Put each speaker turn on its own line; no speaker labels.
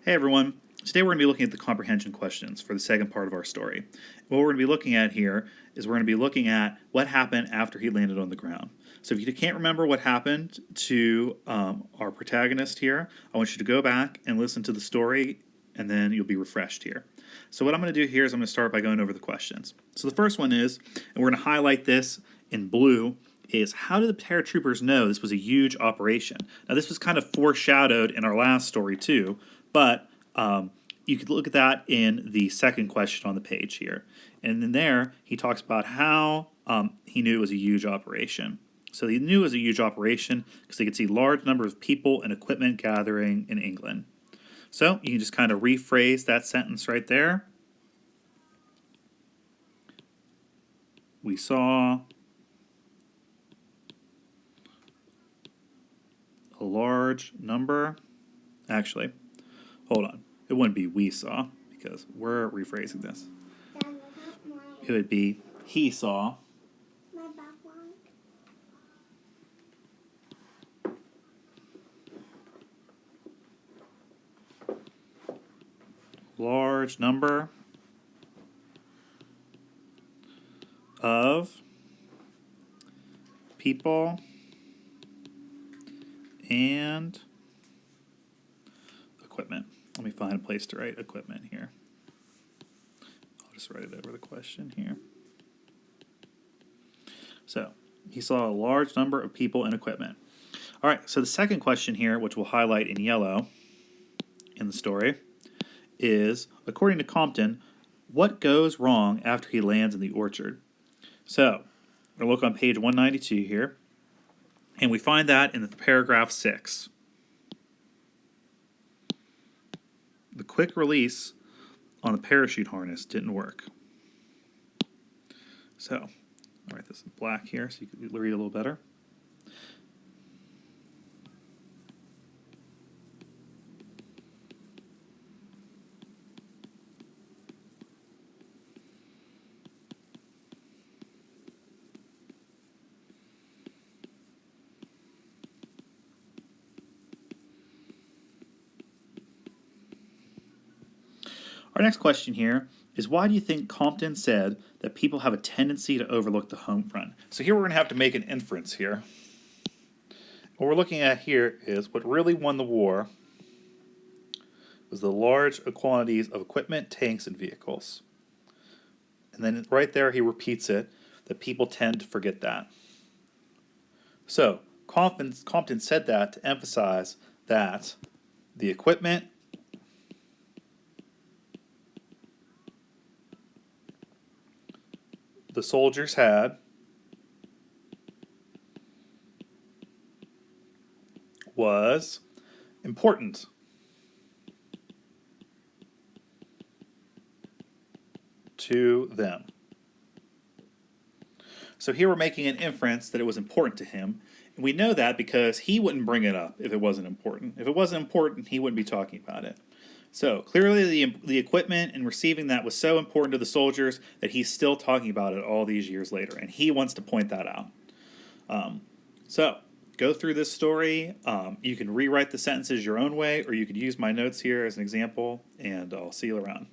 Hey everyone, today we're going to be looking at the comprehension questions for the second part of our story. What we're going to be looking at here is we're going to be looking at what happened after he landed on the ground. So if you can't remember what happened to our protagonist here, I want you to go back and listen to the story and then you'll be refreshed here. So what I'm going to do here is I'm going to start by going over the questions. So the first one is, and we're going to highlight this in blue, is how did the paratroopers know this was a huge operation? Now this was kind of foreshadowed in our last story too, but you could look at that in the second question on the page here. And in there, he talks about how he knew it was a huge operation. So he knew it was a huge operation because he could see large numbers of people and equipment gathering in England. So you can just kind of rephrase that sentence right there. We saw a large number. Actually, hold on. It wouldn't be we saw because we're rephrasing this. It would be he saw large number of people and equipment. Let me find a place to write equipment here. I'll just write it over the question here. So, he saw a large number of people and equipment. All right, so the second question here, which we'll highlight in yellow in the story, is, according to Compton, what goes wrong after he lands in the orchard? So, we'll look on page 192 here, and we find that in the paragraph 6. The quick release on the parachute harness didn't work. So, I'll write this in black here so you can read a little better. Our next question here is, why do you think Compton said that people have a tendency to overlook the home front? So here we're going to have to make an inference here. What we're looking at here is what really won the war was the large quantities of equipment, tanks, and vehicles. And then right there he repeats it, that people tend to forget that. So Compton said that to emphasize that the equipment the soldiers had was important to them. So here we're making an inference that it was important to him, and we know that because he wouldn't bring it up if it wasn't important. If it wasn't important, he wouldn't be talking about it. So clearly the equipment and receiving that was so important to the soldiers that he's still talking about it all these years later, and he wants to point that out. So go through this story. You can rewrite the sentences your own way, or you could use my notes here as an example, and I'll see you around.